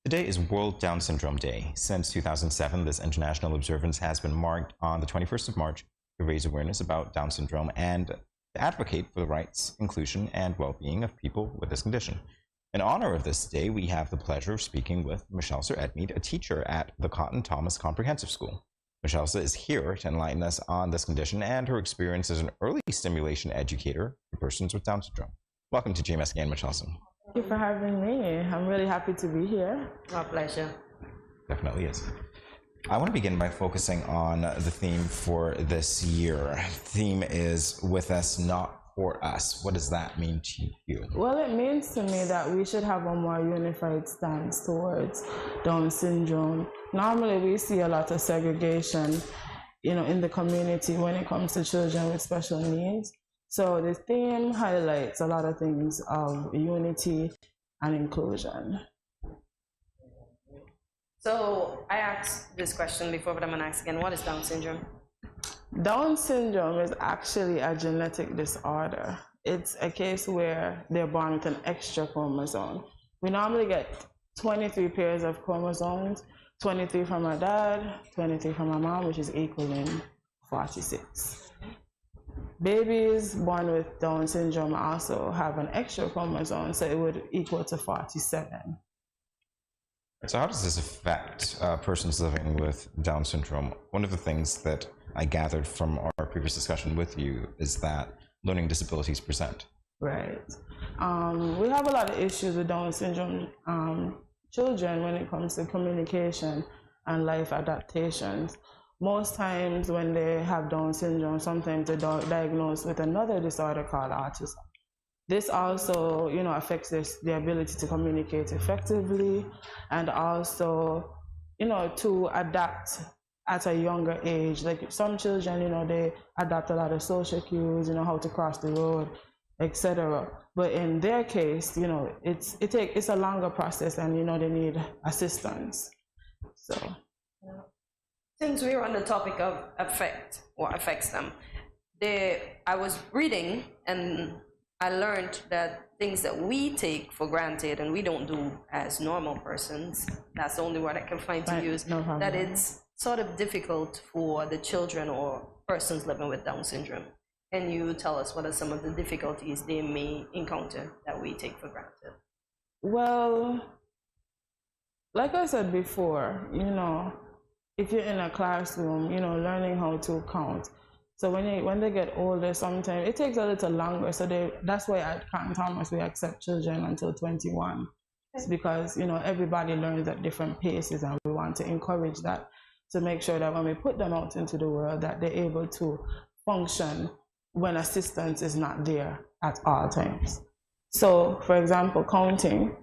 Today is World Down Syndrome Day. Since 2007, this international observance has been marked on the 21st of March to raise awareness about Down syndrome and to advocate for the rights, inclusion, and well-being of people with this condition. In honor of this day, we have the pleasure of speaking with Mershelcer Edmeade, a teacher at the Cotton Thomas Comprehensive School. Mershelcer is here to enlighten us on this condition and her experience as an early stimulation educator for persons with Down syndrome. Welcome to GMSKN, Mershelcer. Thank you for having me. I'm really happy to be here. My pleasure. Definitely is. I want to begin by focusing on the theme for this year. The theme is "With Us, Not For Us." What does that mean to you? Well, it means to me that we should have a more unified stance towards Down syndrome. Normally, we see a lot of segregation, in the community when it comes to children with special needs. So the theme highlights a lot of things of unity and inclusion. So I asked this question before, but I'm going to ask again. What is Down syndrome? Down syndrome is actually a genetic disorder. It's a case where they're born with an extra chromosome. We normally get 23 pairs of chromosomes, 23 from our dad, 23 from our mom, which is equaling 46. Babies born with Down syndrome also have an extra chromosome, so it would equal to 47. So how does this affect persons living with Down syndrome? One of the things that I gathered from our previous discussion with you is that learning disabilities present. Right. We have a lot of issues with Down syndrome children when it comes to communication and life adaptations. Most times when they have Down syndrome, sometimes they're diagnosed with another disorder called autism. This also, affects their ability to communicate effectively and also, to adapt at a younger age. Like some children, they adapt a lot of social cues, how to cross the road, etc. But in their case, it's a longer process and, they need assistance. So. Since we're on the topic of what affects them, I was reading and I learned that things that we take for granted and we don't do as normal persons, that's the only word I can find to use, that it's sort of difficult for the children or persons living with Down syndrome. Can you tell us what are some of the difficulties they may encounter that we take for granted? Well, like I said before, if you're in a classroom, learning how to count. So when they get older, sometimes it takes a little longer. So that's why at Cotton Thomas we accept children until 21. It's because everybody learns at different paces, and we want to encourage that to make sure that when we put them out into the world, that they're able to function when assistance is not there at all times. So, for example, counting.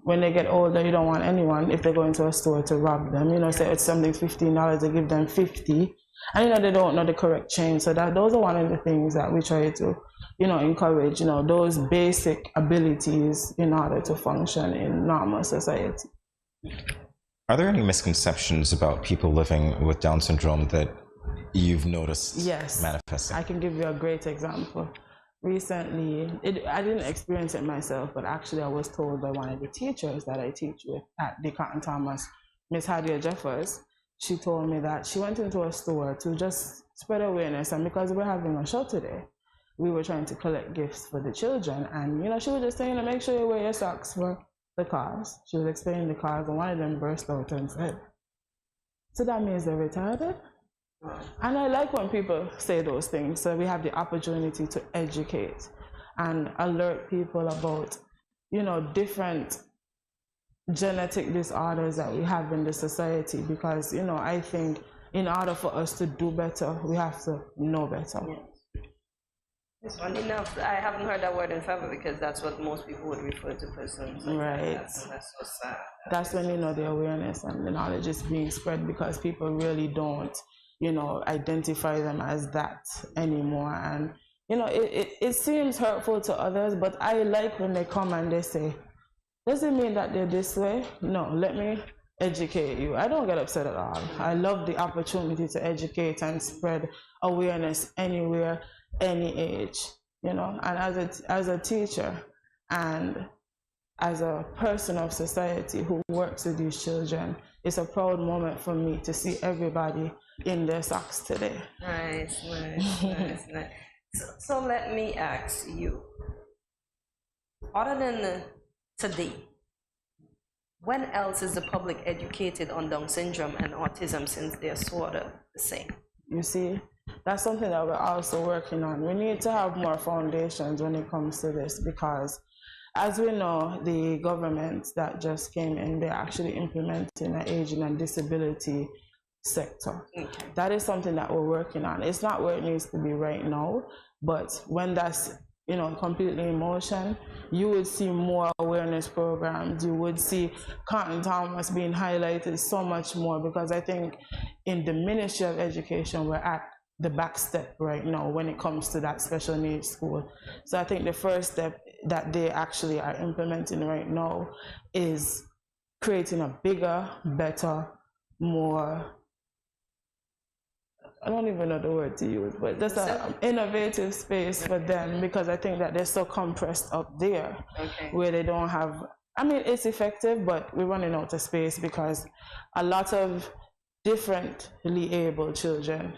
When they get older, you don't want anyone, if they go into a store, to rob them. Say it's something $15, they give them 50, and they don't know the correct change. So those are one of the things that we try to, encourage, those basic abilities in order to function in normal society. Are there any misconceptions about people living with Down syndrome that you've noticed manifesting? I can give you a great example. Recently, I didn't experience it myself, but actually I was told by one of the teachers that I teach with at the Cotton Thomas, Miss Hadia Jeffers. She told me that she went into a store to just spread awareness, and because we're having a show today, we were trying to collect gifts for the children, and she was just saying, make sure you wear your socks for the cars. She was explaining the cars, and one of them burst out and said, "So that means they're retarded?" And I like when people say those things, so we have the opportunity to educate and alert people about, different genetic disorders that we have in the society, because, I think in order for us to do better, we have to know better. It's funny enough, I haven't heard that word in forever, because that's what most people would refer to persons. Right. That's so sad. That's when, the awareness and the knowledge is being spread, because people really don't identify them as that anymore. And it seems hurtful to others, but I like when they come and they say, does it mean that they're this way? No, let me educate you. I don't get upset at all. I love the opportunity to educate and spread awareness anywhere, any age, and as a teacher and as a person of society who works with these children, it's a proud moment for me to see everybody in their socks today. Nice. So let me ask you, other than today, when else is the public educated on Down syndrome and autism, since they're sort of the same? You see, that's something that we're also working on. We need to have more foundations when it comes to this, because as we know, the government that just came in, they're actually implementing an aging and disability sector. Okay. That is something that we're working on. It's not where it needs to be right now, but when that's completely in motion, you would see more awareness programs. You would see Cotton Thomas being highlighted so much more, because I think in the Ministry of Education, we're at the back step right now when it comes to that special needs school. So I think the first step that they actually are implementing right now is creating a bigger, better, more, I don't even know the word to use, but just an innovative space for them, because I think that they're so compressed up there, where they don't have, I mean, it's effective, but we're running out of space because a lot of differently able children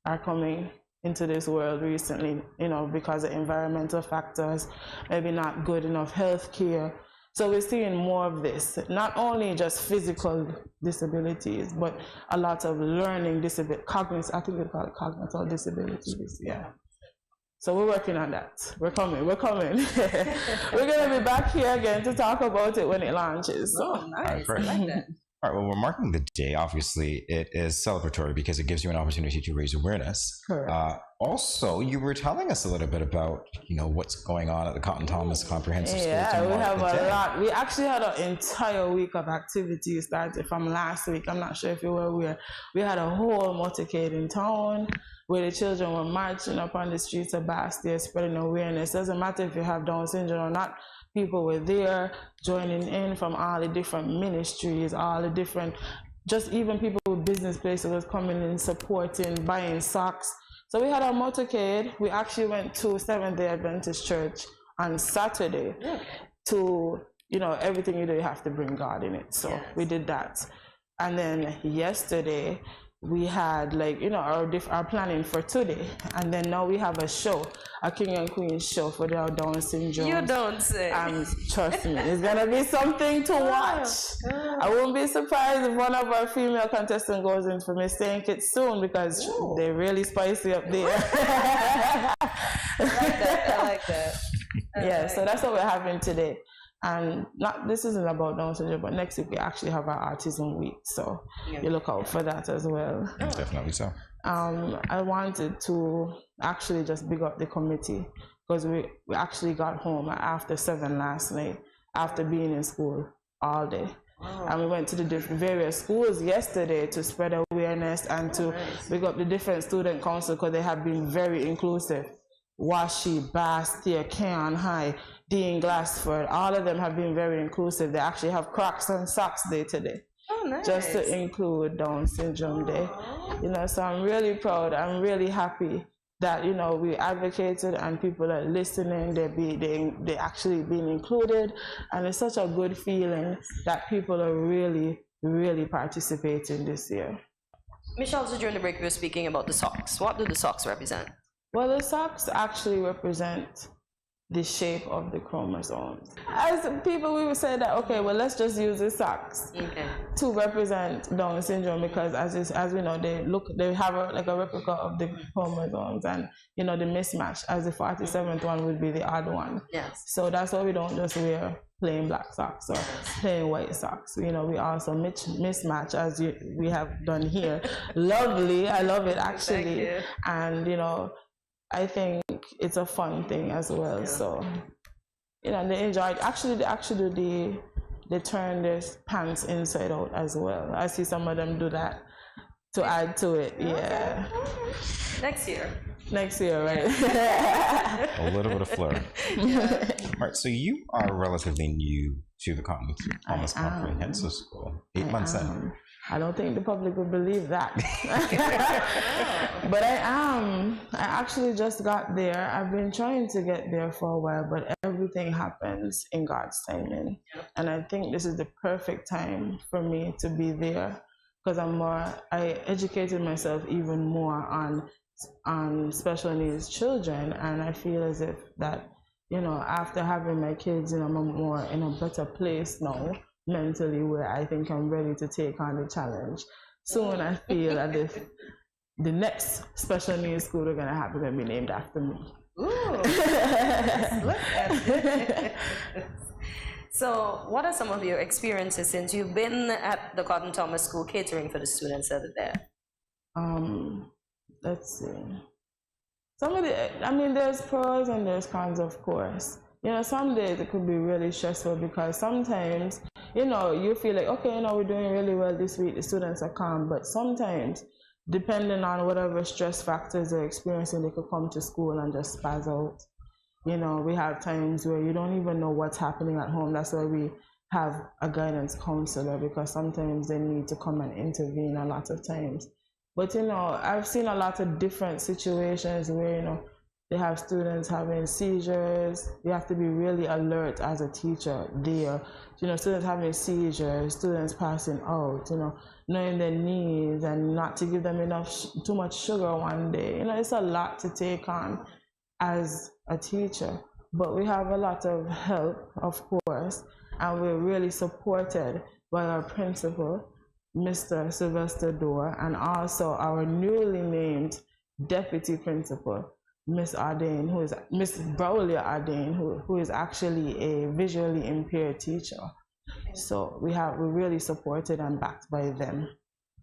are coming into this world recently, because of environmental factors, maybe not good enough health care. So we're seeing more of this, not only just physical disabilities, but a lot of learning disabilities, I think they call it cognitive disabilities, yeah. So we're working on that. We're coming. We're going to be back here again to talk about it when it launches. So. Oh, nice. I like that. All right, well, we're marking the day. Obviously, it is celebratory because it gives you an opportunity to raise awareness. Correct. Also, you were telling us a little bit about, what's going on at the Cotton Thomas Comprehensive School. Yeah, we have a lot. We actually had an entire week of activities started from last week. I'm not sure if you were aware. We had a whole motorcade in town where the children were marching up on the streets of Bastia, spreading awareness. Doesn't matter if you have Down syndrome or not. People were there joining in from all the different ministries, all the different, just even people with business places was coming in, supporting, buying socks. So we had a motorcade. We actually went to Seventh-day Adventist Church on Saturday to, everything you do, you have to bring God in it. So we did that. And then yesterday, we had our planning for today, and then now we have a show, a King and Queen show for their Down syndrome. You don't say. And trust me, it's gonna be something to watch. I won't be surprised if one of our female contestants goes in for Miss St. Kitts soon, because they're really spicy up there. I like that. So that's what we're having today. And this isn't about Down syndrome, but next week we actually have our Autism Week, so you look out for that as well. Definitely so. I wanted to actually just big up the committee, because we actually got home after 7 last night, after being in school all day. And we went to the various schools yesterday to spread awareness and to big up the different student council, because they have been very inclusive. Washi, Bastia, Keon High, Dean Glassford, all of them have been very inclusive. They actually have Crocs and Socks Day today. Oh, nice. Just to include Down Syndrome Day. So I'm really proud. I'm really happy that, we advocated and people are listening. They actually being included. And it's such a good feeling that people are really, really participating this year. Mershelcer, during the break, we were speaking about the socks. What do the socks represent? Well, the socks actually represent the shape of the chromosomes. As people, we would say that, okay, well, let's just use the socks to represent Down syndrome, because as we know, they have a replica of the chromosomes, and the mismatch, as the 47th one would be the odd one. Yes. So that's why we don't just wear plain black socks or plain white socks. We also mismatch, as we have done here. Lovely, I love it actually. And I think it's a fun thing as well. So, they enjoy it. Actually, they turn their pants inside out as well. I see some of them do that to add to it. Yeah. Next year. Next year, right? A little bit of flair. All right, so you are relatively new to the Cotton Thomas Comprehensive School. 8 months in. I don't think the public would believe that. But I am. I actually just got there. I've been trying to get there for a while, but every everything happens in God's timing. And I think this is the perfect time for me to be there, because I educated myself even more on special needs children, and I feel as if that, you know, after having my kids, you know, I'm more in a better place now mentally, where I think I'm ready to take on the challenge. Soon I feel that if the next special needs school they're gonna have is gonna be named after me. Ooh, look at it. So, what are some of your experiences since you've been at the Cotton Thomas School catering for the students that are there? Let's see. There's pros and there's cons, of course. You know, some days it could be really stressful because sometimes, you know, you feel like, okay, you know, we're doing really well this week, the students are calm, but sometimes, depending on whatever stress factors they're experiencing, they could come to school and just spaz out. You know, we have times where you don't even know what's happening at home. That's why we have a guidance counselor, because sometimes they need to come and intervene a lot of times. But, you know, I've seen a lot of different situations where, you know, they have students having seizures. You have to be really alert as a teacher there. You know, students having seizures, students passing out, you know, knowing their needs and not to give them too much sugar one day. You know, it's a lot to take on as a teacher. But we have a lot of help, of course, and we're really supported by our principal, Mr. Sylvester Dorr, and also our newly named deputy principal, Miss Ardane, who is Miss Browlia Ardane, who is actually a visually impaired teacher. So we're really supported and backed by them.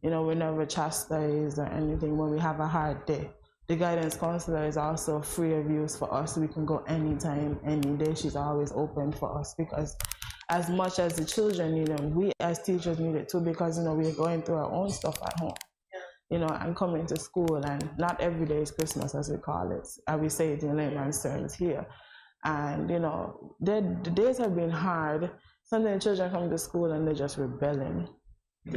You know, we're never chastised or anything when we have a hard day. The guidance counselor is also free of use for us. We can go anytime, any day. She's always open for us, because as much as the children need them, we as teachers need it too, because, you know, we're going through our own stuff at home. You know, and coming to school, and not every day is Christmas, as we call it. And we say it in layman's terms here. And, you know, the days have been hard. Sometimes children come to school and they're just rebelling.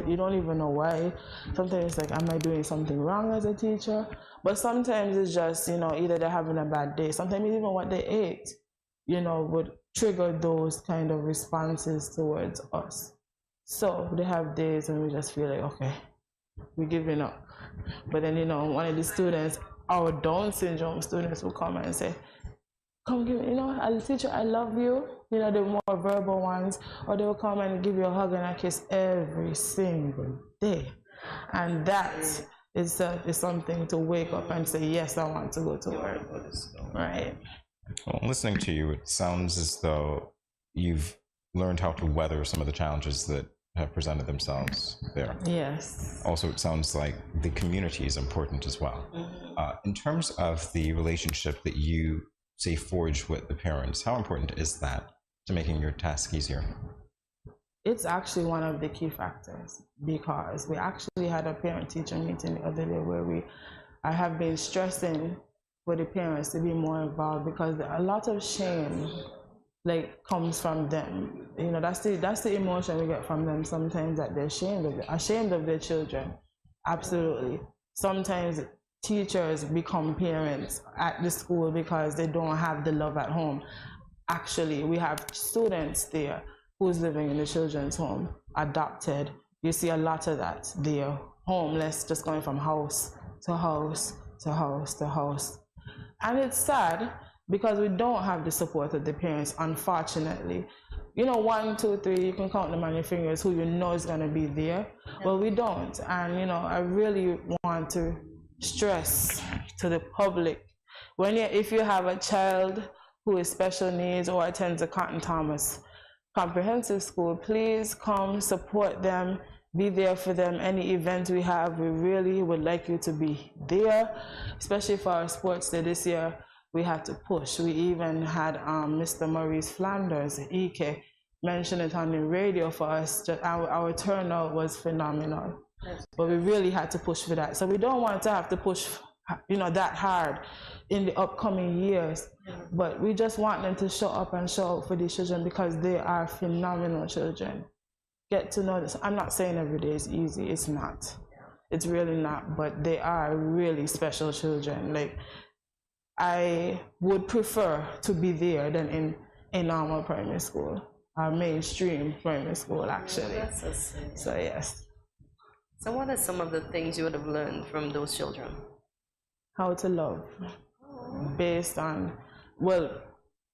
You don't even know why. Sometimes it's like, am I doing something wrong as a teacher? But sometimes it's just, you know, either they're having a bad day. Sometimes even what they ate, you know, would trigger those kind of responses towards us. So they have days when we just feel like, okay, we're giving up. But then, you know, one of the students, our Down syndrome students, will come and say, come give me, you know, I'll teach you, I love you. You know, the more verbal ones, or they will come and give you a hug and a kiss every single day. And that is something to wake up and say, yes, I want to go to work. Right. Well, listening to you, it sounds as though you've learned how to weather some of the challenges that have presented themselves there. Yes. Also, it sounds like the community is important as well. In terms of the relationship that you, say, forge with the parents, how important is that to making your task easier? It's actually one of the key factors, because we actually had a parent-teacher meeting the other day where I have been stressing for the parents to be more involved, because a lot of shame comes from them. You know, that's the emotion we get from them sometimes, that they're ashamed of their children. Absolutely. Sometimes teachers become parents at the school because they don't have the love at home. Actually, we have students there who's living in the children's home, adopted. You see a lot of that. They're homeless, just going from house to house to house to house. And it's sad, because we don't have the support of the parents, unfortunately. You know, 1, 2, 3, you can count them on your fingers who you know is going to be there. Well, we don't. And, you know, I really want to stress to the public, if you have a child who is special needs or attends a Cotton Thomas Comprehensive School, please come support them, be there for them. Any event we have, we really would like you to be there, especially for our sports day this year. We had to push. We even had Mr. Maurice Flanders, EK, mention it on the radio for us. Our turnout was phenomenal. But we really had to push for that. So we don't want to have to push, you know, that hard in the upcoming years. But we just want them to show up and show out for these children, because they are phenomenal children. Get to know this. I'm not saying every day is easy. It's not. It's really not. But they are really special children. I would prefer to be there than a normal primary school, a mainstream primary school, actually. Oh, that's so sweet. So yes. So what are some of the things you would have learned from those children? How to love, based on, well,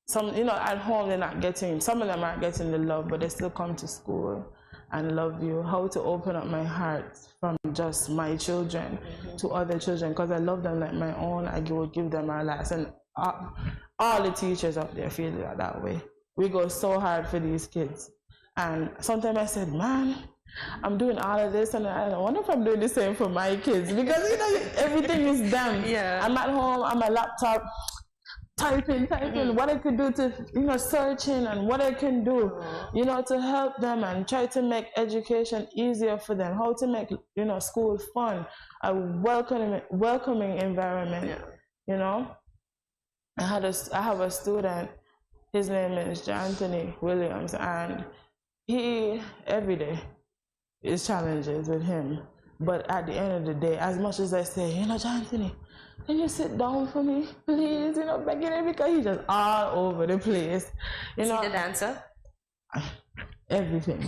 some, at home they're not getting, some of them aren't getting the love, but they still come to school and love you. How to open up my heart from just my children to other children, because I love them like my own. I will give them our last, and all the teachers up there feel that way. We go so hard for these kids, and sometimes I said, man, I'm doing all of this, and I wonder if I'm doing the same for my kids, because everything is them. Yeah. I'm at home on my laptop, typing what I could do to, searching, and what I can do, to help them and try to make education easier for them. How to make, school fun, a welcoming environment. I have a student. His name is Anthony Williams, and he every day is challenges with him. But at the end of the day, as much as I say, Anthony, can you sit down for me, please? Begging him, because he's just all over the place. Is he the dancer? Everything.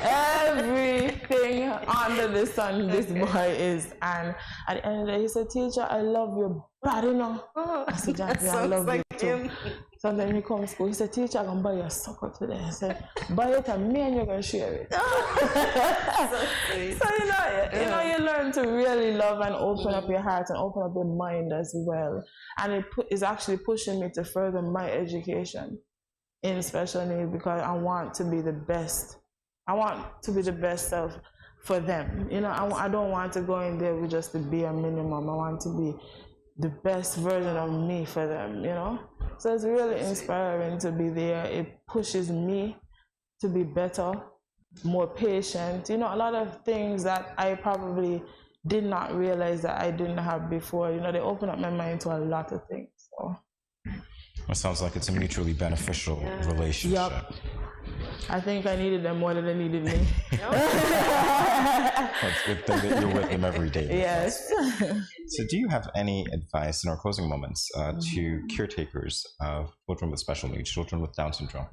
Everything under the sun, this boy is. And at the end of the day, he said, teacher, I love your body now. I said, Anthony, I love you too. Sometimes he comes to school, he said, teacher, I'm going to buy you a sucker today. I said, buy it and me and you're going to share it. So, you learn to really love and open up your heart and open up your mind as well. And it is actually pushing me to further my education in special needs, because I want to be the best. I want to be the best self for them. I don't want to go in there with just the bare minimum. I want to be the best version of me for them, So it's really inspiring to be there. It pushes me to be better, more patient. A lot of things that I probably did not realize that I didn't have before. They open up my mind to a lot of things. So. It sounds like it's a mutually beneficial relationship. Yep. I think I needed them more than they needed me. It's good that you're with them every day. Yes. So do you have any advice in our closing moments to caretakers of children with special needs, children with Down syndrome?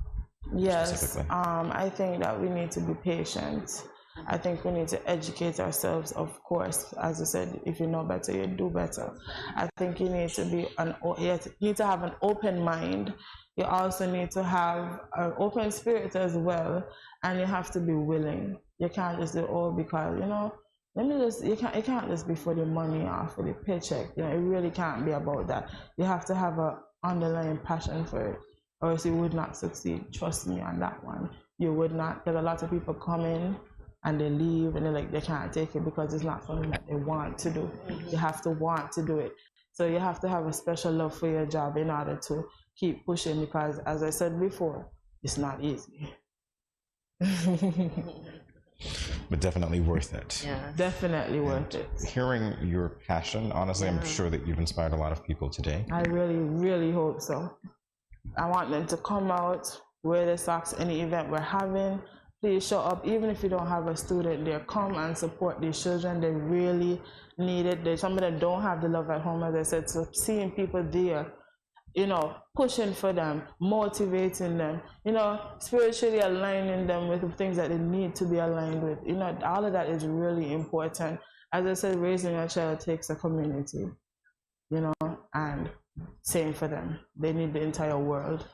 Yes. I think that we need to be patient. I think we need to educate ourselves, of course. As I said, if you know better, you do better. I think you need to have an open mind. You also need to have an open spirit as well, and you have to be willing. You can't just do because it can't just be for the money or for the paycheck. It really can't be about that. You have to have an underlying passion for it, or else you would not succeed. Trust me on that one. You would not. Because a lot of people come in and they leave and they're like, they can't take it because it's not something that they want to do. You have to want to do it. So you have to have a special love for your job in order to keep pushing, because as I said before, it's not easy. But definitely worth it. Yeah. Definitely worth it. Hearing your passion, honestly, I'm sure that you've inspired a lot of people today. I really, really hope so. I want them to come out, wear their socks, any event we're having. Please show up, even if you don't have a student there. Come and support these children. They really need it. There's some of them don't have the love at home, as I said. So seeing people there, pushing for them, motivating them, spiritually aligning them with the things that they need to be aligned with. All of that is really important. As I said, raising a child takes a community, and same for them. They need the entire world.